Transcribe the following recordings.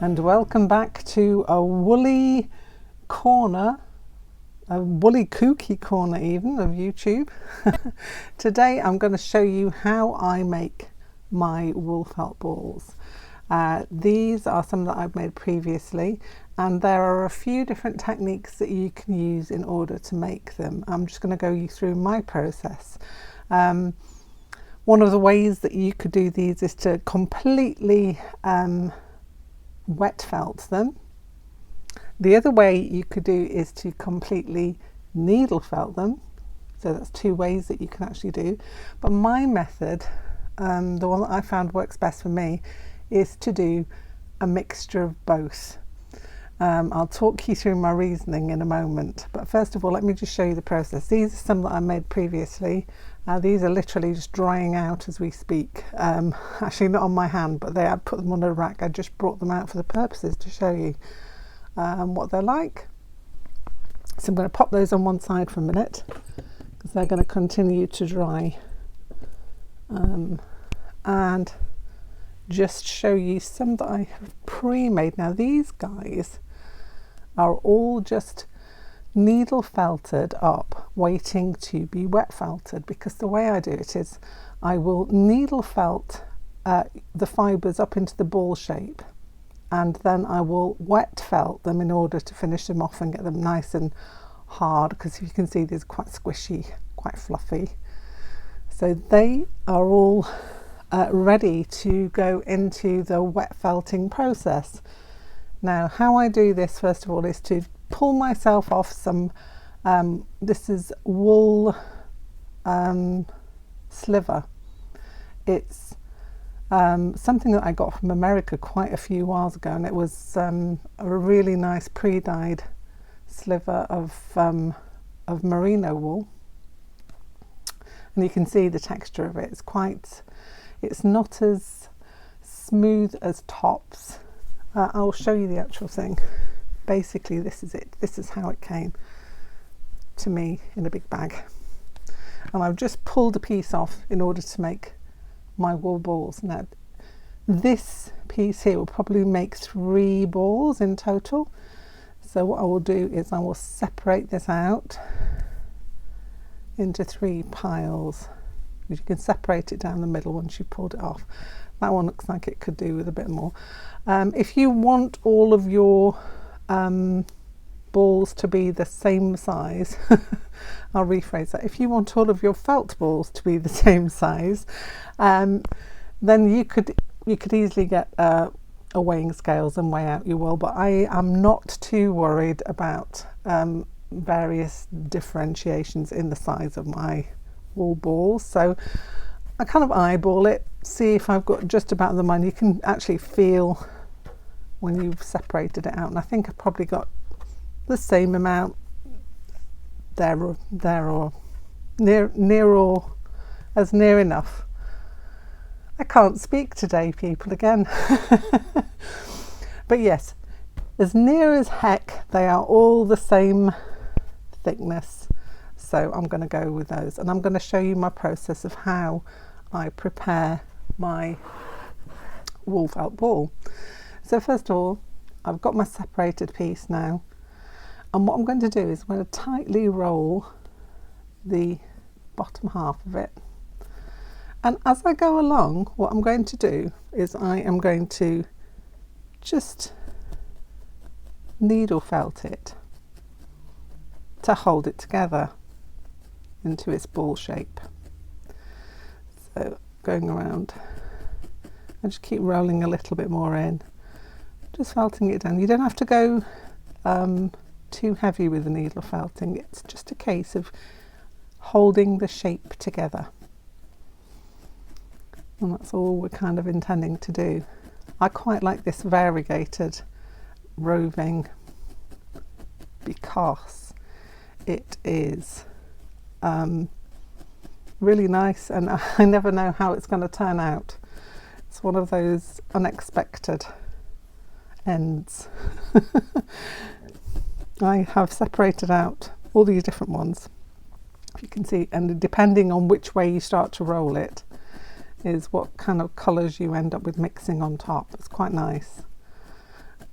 and welcome back to a woolly corner, a woolly kooky corner even of YouTube. Today I'm going to show you how I make my wool felt balls. These are some that I've made previously, and there are a few different techniques that you can use in order to make them. I'm just going to go you through my process. One of the ways that you could do these is to completely wet felt them. The other way you could do is to completely needle felt them. So that's two ways that you can actually do. But my method, the one that I found works best for me, is to do a mixture of both. I'll talk you through my reasoning in a moment, but first of all let me just show you the process. These are some that I made previously. These are literally just drying out as we speak. Actually not on my hand, but I put them on a rack. I just brought them out for the purposes to show you what they're like. So I'm going to pop those on one side for a minute because they're going to continue to dry, and just show you some that I have pre-made. Now these guys are all just needle felted up, waiting to be wet felted, because the way I do it is I will needle felt the fibres up into the ball shape, and then I will wet felt them in order to finish them off and get them nice and hard, because you can see these are quite squishy, quite fluffy. So they are all ready to go into the wet felting process. Now how I do this first of all is to pull myself off some, this is wool sliver. It's something that I got from America quite a few whiles ago, and it was a really nice pre-dyed sliver of merino wool, and you can see the texture of it. It's not as smooth as tops. I'll show you the actual thing. Basically this is it. This is how it came to me in a big bag, and I've just pulled a piece off in order to make my wool balls. Now this piece here will probably make 3 balls in total. So what I will do is I will separate this out into 3 piles. You can separate it down the middle once you've pulled it off. That one looks like it could do with a bit more. If you want all of your balls to be the same size, I'll rephrase that. If you want all of your felt balls to be the same size, then you could easily get a weighing scales and weigh out your wool. But I am not too worried about various differentiations in the size of my wool balls, so I kind of eyeball it, see if I've got just about the one. You can actually feel when you've separated it out, and I think I've probably got the same amount there or near or as near enough. I can't speak today, people, again. But yes, as near as heck, they are all the same thickness. So I'm going to go with those, and I'm going to show you my process of how I prepare my wool felt ball. So first of all, I've got my separated piece now, and what I'm going to do is I'm going to tightly roll the bottom half of it, and as I go along what I'm going to do is I am going to just needle felt it to hold it together into its ball shape. So going around, I just keep rolling a little bit more in, just felting it down. You don't have to go too heavy with the needle felting. It's just a case of holding the shape together, and that's all we're kind of intending to do. I quite like this variegated roving because it is really nice, and I never know how it's going to turn out. It's one of those unexpected ends. I have separated out all these different ones, you can see, and depending on which way you start to roll it is what kind of colours you end up with mixing on top. It's quite nice.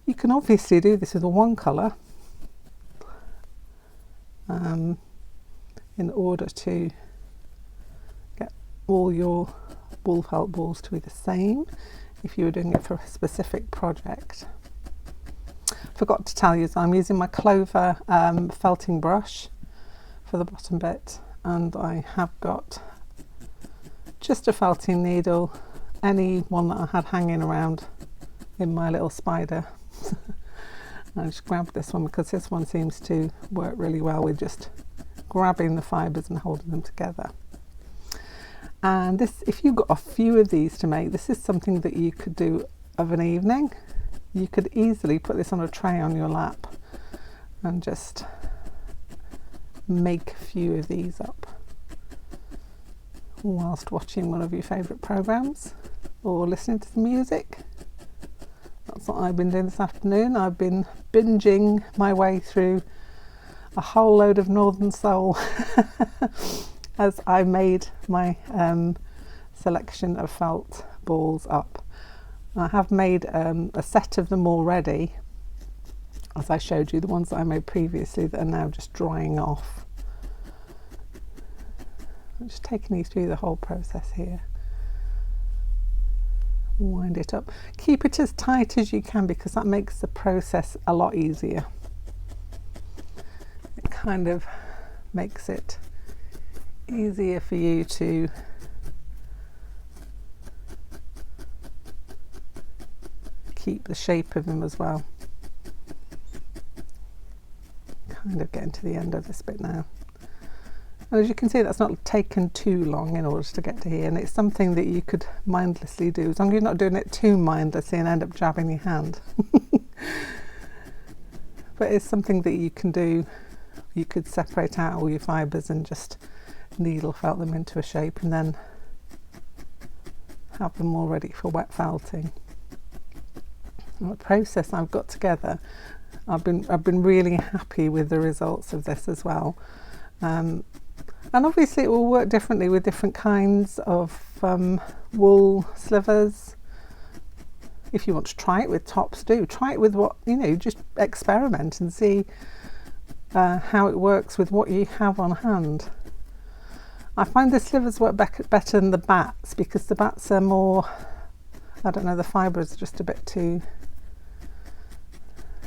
You can obviously do this with a one colour in order to get all your wool felt balls to be the same if you were doing it for a specific project. Forgot to tell you, so I'm using my Clover felting brush for the bottom bit, and I have got just a felting needle, any one that I had hanging around in my little spider. I just grabbed this one because this one seems to work really well with just grabbing the fibres and holding them together. And this, if you've got a few of these to make, this is something that you could do of an evening. You could easily put this on a tray on your lap and just make a few of these up whilst watching one of your favourite programmes or listening to some music. That's what I've been doing this afternoon. I've been binging my way through a whole load of Northern Soul as I made my selection of felt balls up. I have made a set of them already, as I showed you, the ones that I made previously that are now just drying off. I'm just taking you through the whole process here. Wind it up. Keep it as tight as you can because that makes the process a lot easier. It kind of makes it easier for you to keep the shape of them as well. Kind of getting to the end of this bit now. And as you can see, that's not taken too long in order to get to here, and it's something that you could mindlessly do, as long as you're not doing it too mindlessly and end up jabbing your hand. But it's something that you can do. You could separate out all your fibres and just needle felt them into a shape and then have them all ready for wet felting. And the process I've got together, I've been really happy with the results of this as well. And obviously it will work differently with different kinds of wool slivers. If you want to try it with tops, do try it with what, you know, just experiment and see how it works with what you have on hand. I find the slivers work better than the bats because the bats are more, I don't know, the fibres are just a bit too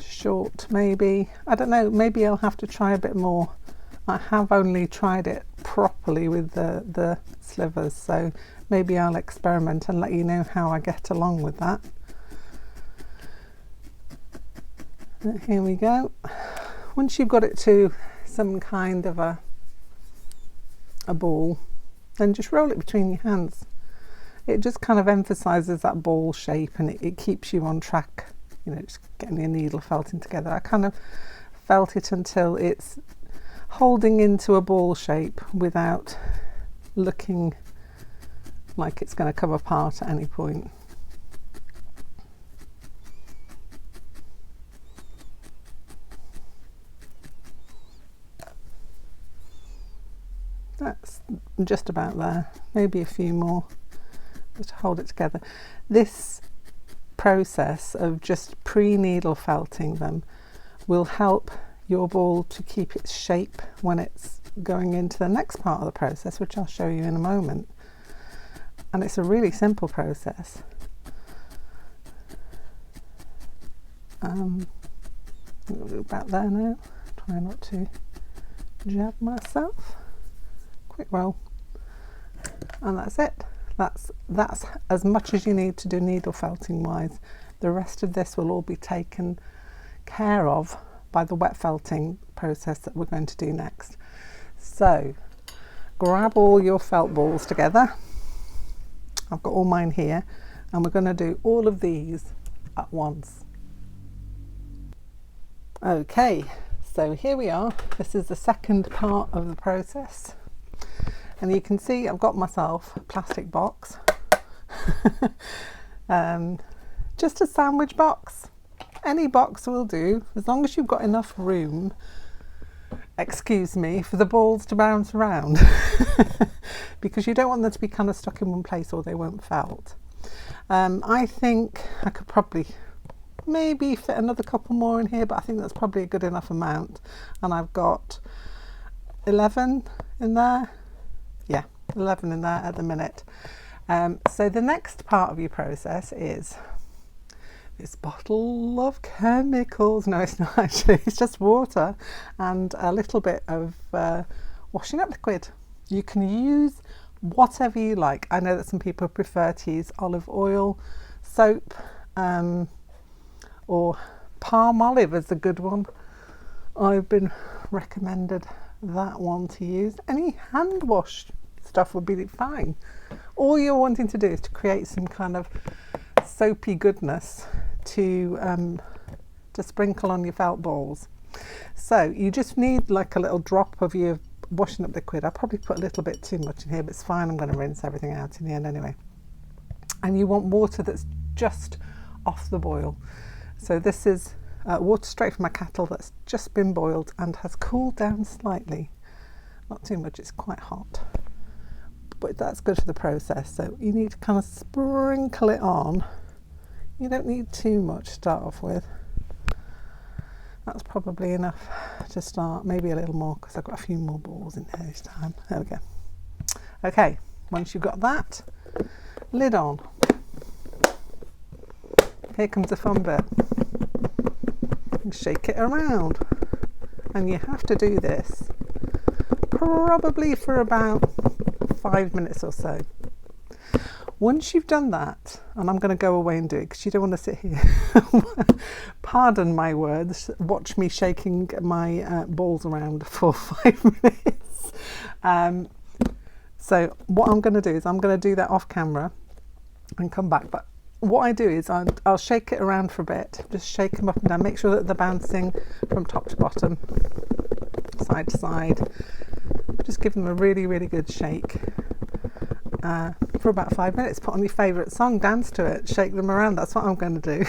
short maybe. I don't know, maybe I'll have to try a bit more. I have only tried it properly with the slivers, so maybe I'll experiment and let you know how I get along with that. And here we go. Once you've got it to some kind of a ball, then just roll it between your hands. It just kind of emphasises that ball shape, and it keeps you on track, you know, just getting your needle felting together. I kind of felt it until it's holding into a ball shape without looking like it's going to come apart at any point. That's just about there, maybe a few more just to hold it together. This process of just pre-needle felting them will help your ball to keep its shape when it's going into the next part of the process, which I'll show you in a moment. And it's a really simple process. About there now. Try not to jab myself. Quick roll, and that's it. That's as much as you need to do needle felting wise. The rest of this will all be taken care of by the wet felting process that we're going to do next. So grab all your felt balls together. I've got all mine here, and we're going to do all of these at once. Okay, so here we are. This is the second part of the process, and you can see I've got myself a plastic box. Just a sandwich box. Any box will do, as long as you've got enough room, excuse me, for the balls to bounce around. Because you don't want them to be kind of stuck in one place or they won't felt. I think I could probably maybe fit another couple more in here, but I think that's probably a good enough amount. And I've got 11 in there. Yeah, 11 in there at the minute. So the next part of your process is this bottle of chemicals. No, it's not actually, it's just water and a little bit of washing up liquid. You can use whatever you like. I know that some people prefer to use olive oil, soap, or palm olive is a good one. I've been recommended that one to use. Any hand wash stuff would be fine. All you're wanting to do is to create some kind of soapy goodness to sprinkle on your felt balls. So you just need like a little drop of your washing up liquid. I probably put a little bit too much in here, but it's fine. I'm going to rinse everything out in the end anyway. And you want water that's just off the boil. So this is water straight from my kettle that's just been boiled and has cooled down slightly. Not too much, it's quite hot, but that's good for the process. So you need to kind of sprinkle it on. You don't need too much to start off with. That's probably enough to start, maybe a little more because I've got a few more balls in there this time. There we go. Okay, once you've got that, lid on. Here comes the fun bit. Shake it around. And you have to do this probably for about 5 minutes or so. Once you've done that, and I'm going to go away and do it because you don't want to sit here, pardon my words, watch me shaking my balls around for 5 minutes. So what I'm going to do is I'm going to do that off camera and come back. But what I do is I'll shake it around for a bit, just shake them up and down, make sure that they're bouncing from top to bottom, side to side. Just give them a really, really good shake. For about 5 minutes. Put on your favourite song, dance to it, shake them around. That's what I'm going to do.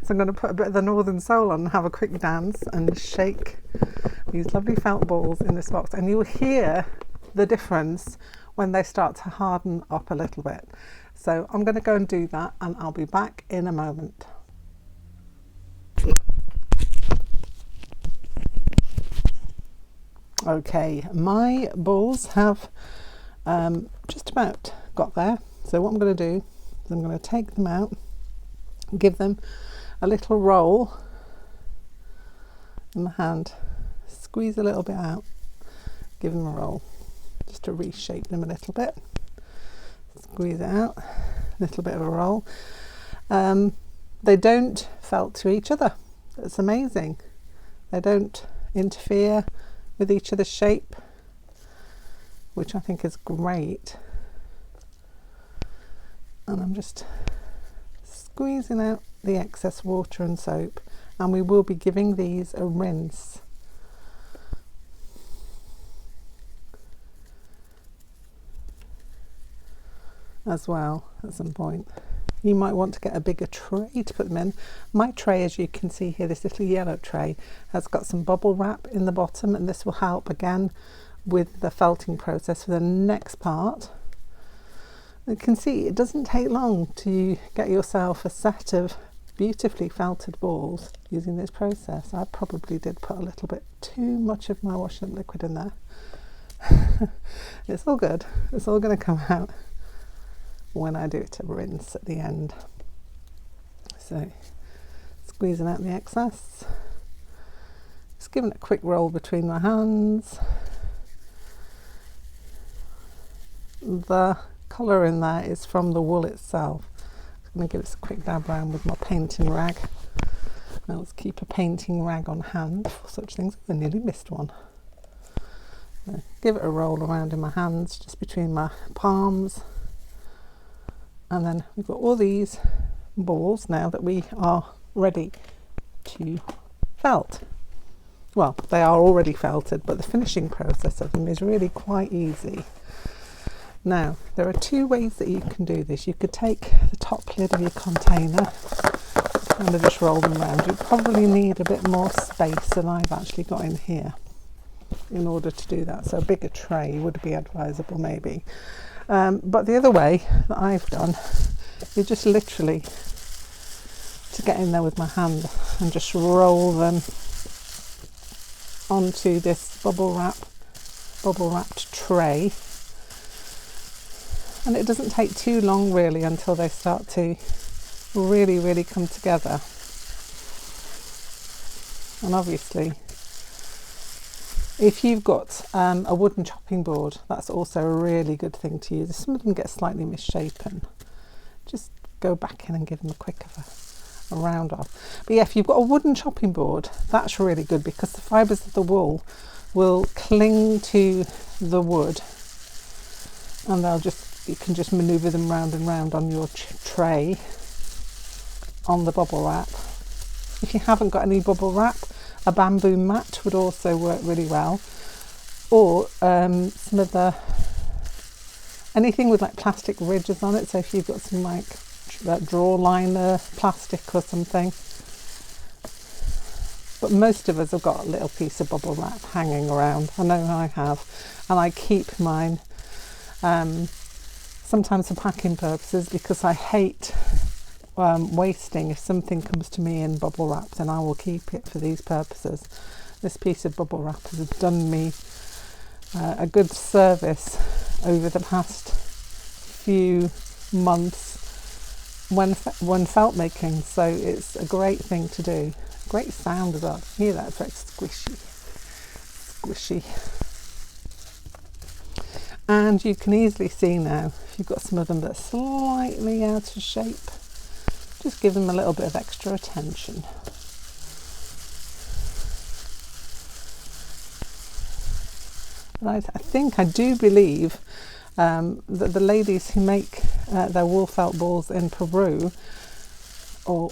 So I'm going to put a bit of the Northern Soul on and have a quick dance and shake these lovely felt balls in this box, and you'll hear the difference when they start to harden up a little bit. So I'm going to go and do that and I'll be back in a moment. Okay, my balls have just about got there. So what I'm going to do is I'm going to take them out, give them a little roll in my hand, squeeze a little bit out, give them a roll just to reshape them a little bit, squeeze it out, a little bit of a roll. They don't felt to each other. It's amazing. They don't interfere with each other's shape, which I think is great. And I'm just squeezing out the excess water and soap, and we will be giving these a rinse. As well at some point. You might want to get a bigger tray to put them in. My tray, as you can see here, this little yellow tray, has got some bubble wrap in the bottom, and this will help again with the felting process for the next part. You can see it doesn't take long to get yourself a set of beautifully felted balls using this process. I probably did put a little bit too much of my washing liquid in there. It's all good. It's all going to come out when I do it to rinse at the end. So squeezing out the excess, just giving it a quick roll between my hands. The colour in there is from the wool itself. I'm going to give it a quick dab around with my painting rag. Now let's keep a painting rag on hand for such things. I nearly missed one. So give it a roll around in my hands, just between my palms. And then we've got all these balls now that we are ready to felt. Well, they are already felted, but the finishing process of them is really quite easy. Now, there are two ways that you can do this. You could take the top lid of your container and just roll them around. You probably need a bit more space than I've actually got in here in order to do that. So a bigger tray would be advisable maybe. But the other way that I've done, you just literally to get in there with my hand and just roll them onto this bubble wrapped tray. And it doesn't take too long really until they start to really come together. And obviously, if you've got a wooden chopping board, that's also a really good thing to use. If some of them get slightly misshapen, just go back in and give them a quick of a round off. But yeah, if you've got a wooden chopping board, that's really good because the fibres of the wool will cling to the wood, and you can just manoeuvre them round and round on your tray on the bubble wrap. If you haven't got any bubble wrap, a bamboo mat would also work really well, or some of the anything with like plastic ridges on it. So if you've got some like drawer liner plastic or something. But most of us have got a little piece of bubble wrap hanging around. I know I have, and I keep mine sometimes for packing purposes, because I hate wasting. If something comes to me in bubble wrap, then I will keep it for these purposes. This piece of bubble wrap has done me a good service over the past few months when felt making, so it's a great thing to do. Great sound as well. Hear that? It's very squishy. And you can easily see now, if you've got some of them that are slightly out of shape, just give them a little bit of extra attention. Right, I do believe that the ladies who make their wool felt balls in Peru, or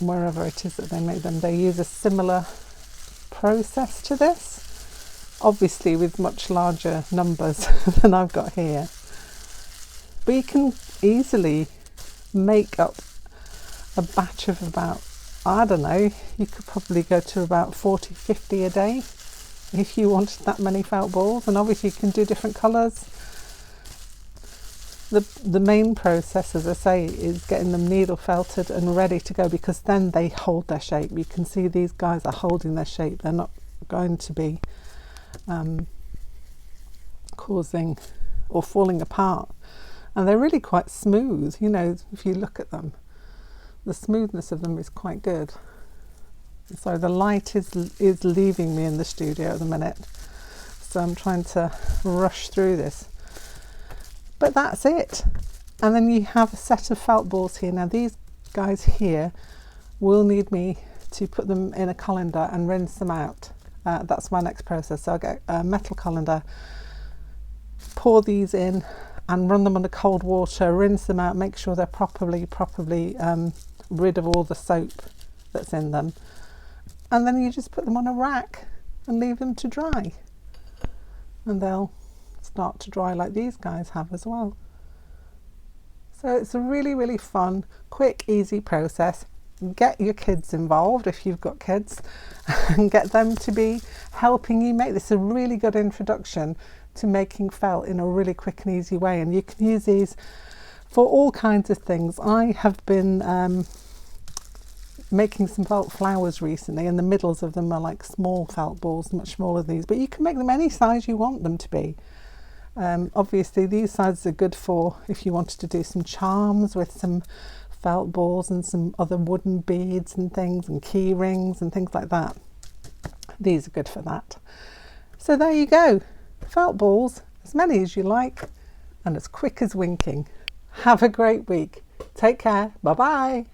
wherever it is that they make them, they use a similar process to this, obviously with much larger numbers than I've got here. But you can easily make up a batch of about, I don't know, you could probably go to about 40-50 a day if you wanted that many felt balls. And obviously you can do different colours. The main process, as I say, is getting them needle felted and ready to go, because then they hold their shape. You can see these guys are holding their shape. They're not going to be causing or falling apart. And they're really quite smooth, you know, if you look at them. The smoothness of them is quite good. So the light is leaving me in the studio at the minute, so I'm trying to rush through this. But that's it. And then you have a set of felt balls here. Now these guys here will need me to put them in a colander and rinse them out. That's my next process. So I'll get a metal colander, pour these in and run them under cold water, rinse them out, make sure they're properly rid of all the soap that's in them. And then you just put them on a rack and leave them to dry. And they'll start to dry like these guys have as well. So it's a really fun, quick, easy process. Get your kids involved if you've got kids and get them to be helping you make this. A really good introduction to making felt in a really quick and easy way, and you can use these for all kinds of things. I have been making some felt flowers recently, and the middles of them are like small felt balls, much smaller than these, but you can make them any size you want them to be. Obviously these sizes are good for if you wanted to do some charms with some felt balls and some other wooden beads and things and key rings and things like that. These are good for that. So there you go, felt balls, as many as you like and as quick as winking. Have a great week. Take care. Bye bye.